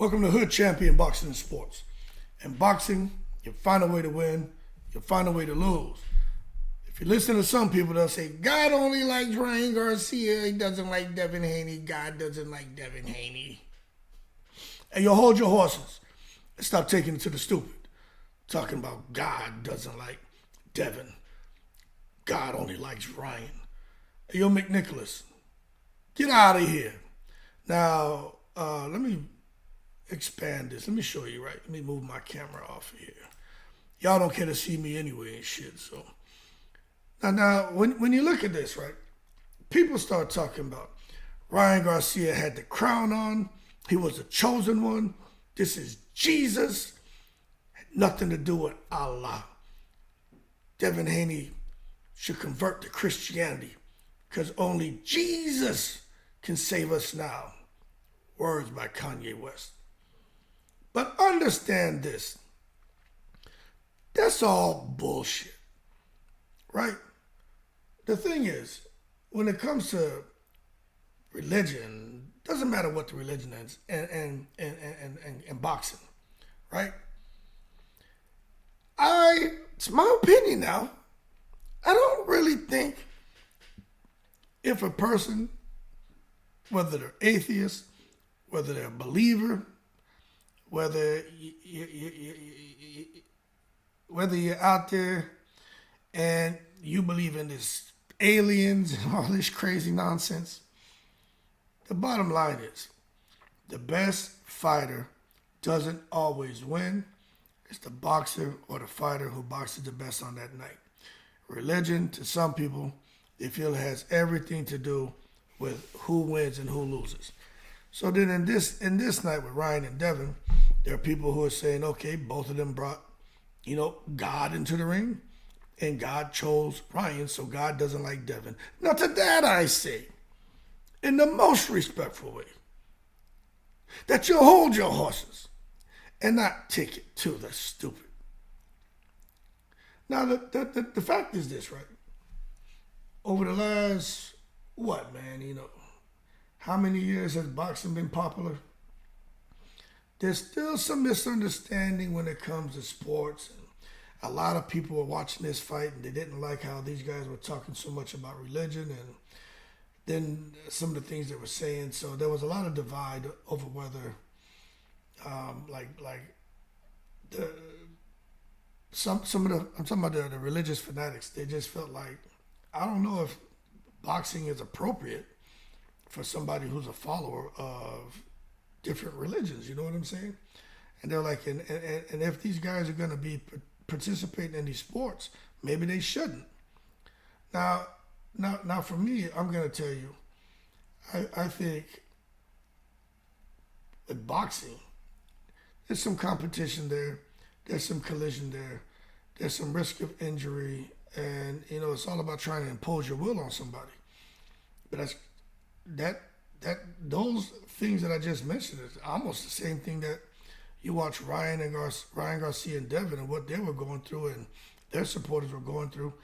Welcome to Hood Champion Boxing and Sports. In boxing, you find a way to win, you find a way to lose. If you listen to some people, they'll say, God only likes Ryan Garcia, he doesn't like Devin Haney, God doesn't like Devin Haney. And you'll hold your horses and stop taking it to the stupid. Talking about God doesn't like Devin. God only likes Ryan. Hey, yo, McNicholas, get out of here. Now, let me expand this. Let me show you, right? Let me move my camera off of here. Y'all don't care to see me anyway and shit, so. Now, when you look at this, right, people start talking about Ryan Garcia had the crown on. He was the chosen one. This is Jesus. Had nothing to do with Allah. Devin Haney should convert to Christianity because only Jesus can save us now. Words by Kanye West. But understand this. That's all bullshit, right? The thing is, when it comes to religion, doesn't matter what the religion is, and boxing, right? It's my opinion now. I don't really think if a person, whether they're atheist, whether they're a believer, whether you're out there and you believe in this aliens and all this crazy nonsense, the bottom line is the best fighter doesn't always win. It's the boxer or the fighter who boxes the best on that night. Religion, to some people, they feel it has everything to do with who wins and who loses. So then in this night with Ryan and Devin, there are people who are saying, okay, both of them brought, God into the ring, and God chose Ryan, so God doesn't like Devin. Now to that I say, in the most respectful way, that you hold your horses and not take it to the stupid. Now the fact is this, right? Over the last, how many years has boxing been popular? There's still some misunderstanding when it comes to sports. A lot of people were watching this fight and they didn't like how these guys were talking so much about religion and then some of the things they were saying. So there was a lot of divide over whether, I'm talking about the religious fanatics. They just felt like, I don't know if boxing is appropriate for somebody who's a follower of different religions, you know what I'm saying? And they're like, and if these guys are going to be participating in these sports, maybe they shouldn't. Now for me, I'm going to tell you, I think with boxing, there's some competition there, there's some collision there, there's some risk of injury, and it's all about trying to impose your will on somebody. But those things that I just mentioned is almost the same thing that you watch Ryan Garcia and Devin and what they were going through and their supporters were going through,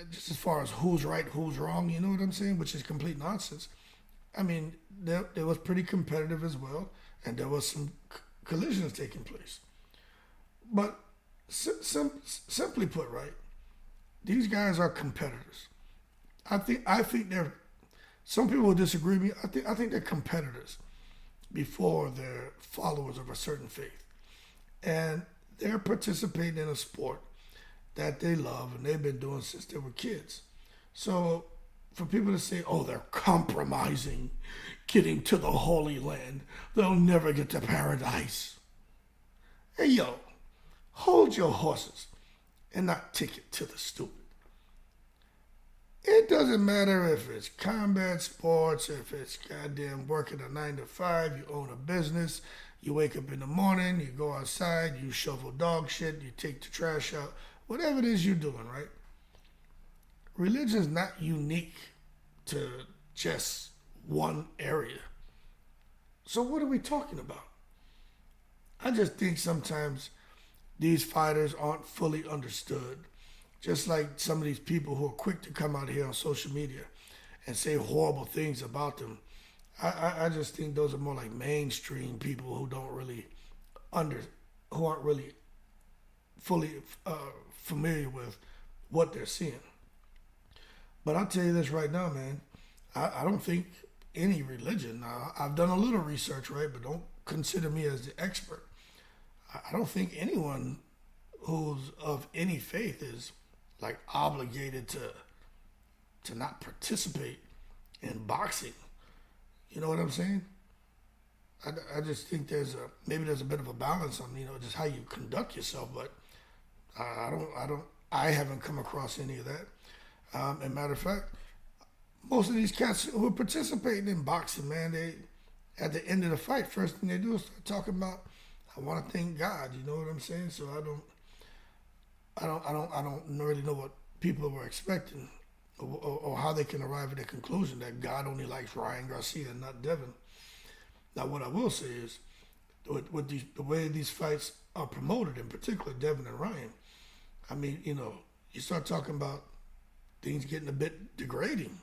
just as far as who's right, who's wrong, you know what I'm saying, which is complete nonsense. I mean, there was pretty competitive as well, and there was some collisions taking place. But simply put, right, these guys are competitors. I think they're. Some people will disagree with me. I think they're competitors before they're followers of a certain faith. And they're participating in a sport that they love and they've been doing since they were kids. So for people to say, oh, they're compromising getting to the Holy Land, they'll never get to paradise. Hey, yo, hold your horses and not take it to the stupid. It doesn't matter if it's combat sports, if it's goddamn working a 9 to 5, you own a business, you wake up in the morning, you go outside, you shovel dog shit, you take the trash out, whatever it is you're doing, right? Religion is not unique to just one area. So what are we talking about? I just think sometimes these fighters aren't fully understood. Just like some of these people who are quick to come out here on social media and say horrible things about them I just think those are more like mainstream people who don't really under, who aren't really fully familiar with what they're seeing. But I'll tell you this right now, man. I don't think any religion. Now, I've done a little research, right? But don't consider me as the expert. I don't think anyone who's of any faith is like obligated to not participate in boxing. You know what I'm saying? I just think maybe there's a bit of a balance on just how you conduct yourself, but I haven't come across any of that. As a matter of fact, most of these cats who are participating in boxing, man, they at the end of the fight, first thing they do is start talking about, I want to thank God. You know what I'm saying? So I don't really know what people were expecting, or how they can arrive at the conclusion that God only likes Ryan Garcia and not Devin. Now, what I will say is, with the way these fights are promoted, in particular Devin and Ryan, I mean, you start talking about things getting a bit degrading.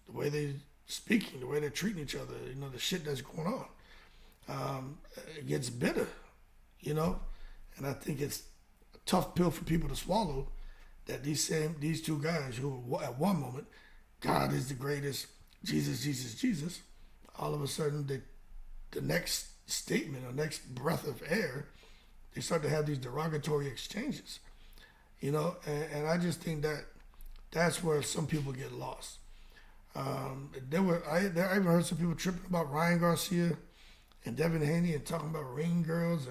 The way they're speaking, the way they're treating each other, the shit that's going on. It gets bitter, and I think it's a tough pill for people to swallow, that these two guys who at one moment, God is the greatest, Jesus, Jesus, Jesus, all of a sudden the next statement or next breath of air, they start to have these derogatory exchanges, and I just think that's where some people get lost. I even heard some people tripping about Ryan Garcia and Devin Haney and talking about ring girls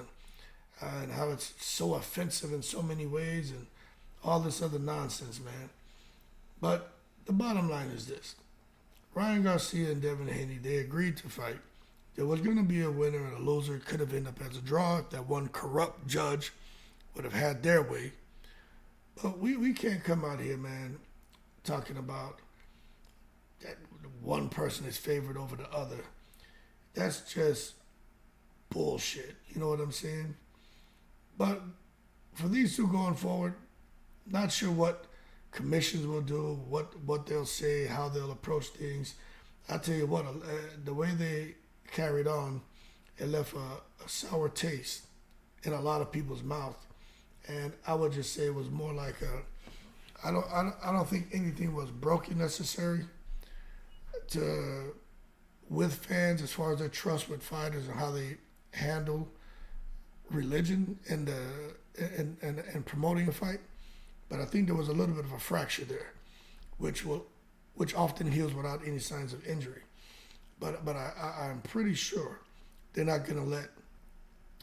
and how it's so offensive in so many ways and all this other nonsense, man. But the bottom line is this. Ryan Garcia and Devin Haney, they agreed to fight. There was going to be a winner and a loser. It could have ended up as a draw if that one corrupt judge would have had their way. But we can't come out here, man, talking about that one person is favored over the other. That's just bullshit. You know what I'm saying? But for these two going forward, not sure what commissions will do, what they'll say, how they'll approach things. I tell you what, the way they carried on, it left a sour taste in a lot of people's mouth, and I would just say it was more like I don't think anything was broken necessary with fans as far as their trust with fighters and how they handle religion and promoting a fight. But I think there was a little bit of a fracture there, which often heals without any signs of injury. But I'm pretty sure they're not going to let,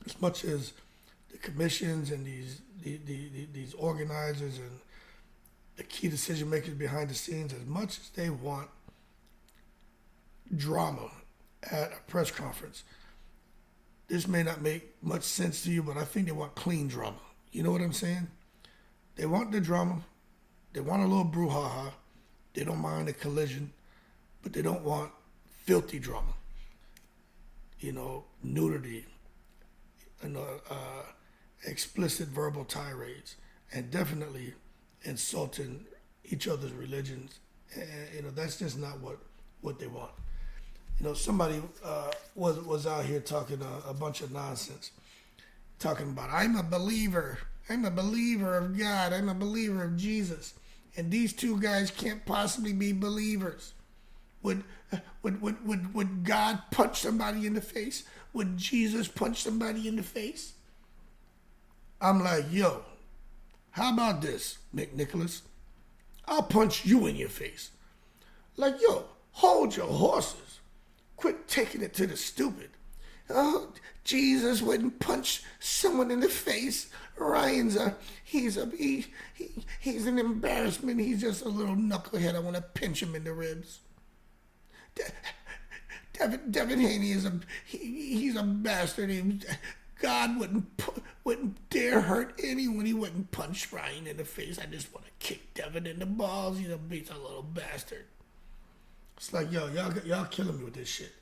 as much as the commissions and these organizers and the key decision makers behind the scenes, as much as they want drama at a press conference, this may not make much sense to you, but I think they want clean drama. You know what I'm saying? They want the drama. They want a little brouhaha. They don't mind a collision, but they don't want filthy drama. Nudity, explicit verbal tirades, and definitely insulting each other's religions. And, that's just not what they want. Somebody was out here talking a bunch of nonsense, talking about, I'm a believer of God, I'm a believer of Jesus, and these two guys can't possibly be believers. Would God punch somebody in the face? Would Jesus punch somebody in the face? I'm like, yo, how about this, McNicholas? I'll punch you in your face. Like, yo, hold your horses. Quit taking it to the stupid. Oh, Jesus wouldn't punch someone in the face. Ryan's he's an embarrassment. He's just a little knucklehead. I want to pinch him in the ribs. Devin Haney he's a bastard. God wouldn't dare hurt anyone. He wouldn't punch Ryan in the face. I just want to kick Devin in the balls. He's a little bastard. It's like, yo, y'all killing me with this shit.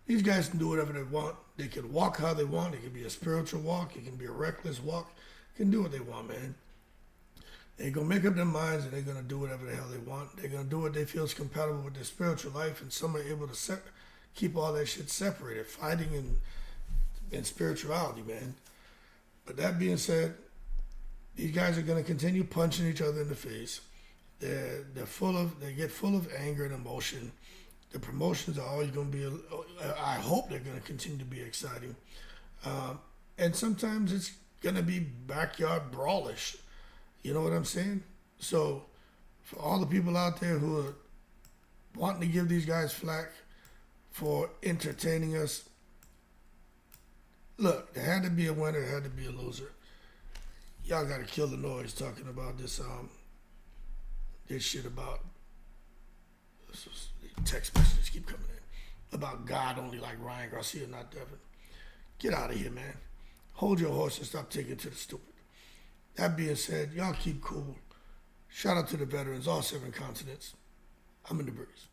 These guys can do whatever they want. They can walk how they want. It can be a spiritual walk. It can be a reckless walk. They can do what they want, man. They're going to make up their minds and they're going to do whatever the hell they want. They're going to do what they feel is compatible with their spiritual life, and some are able to keep all that shit separated, fighting and spirituality, man. But that being said, these guys are going to continue punching each other in the face. They get full of anger and emotion. The promotions are always going to be, I hope they're going to continue to be exciting. And sometimes it's going to be backyard brawlish. You know what I'm saying? So for all the people out there who are wanting to give these guys flack for entertaining us, look, there had to be a winner, there had to be a loser. Y'all got to kill the noise talking about this shit about text messages keep coming in about God only like Ryan Garcia, not Devin. Get out of here, man. Hold your horse and stop taking to the stupid. That being said, y'all keep cool. Shout out to the veterans, all 7 continents. I'm in the breeze.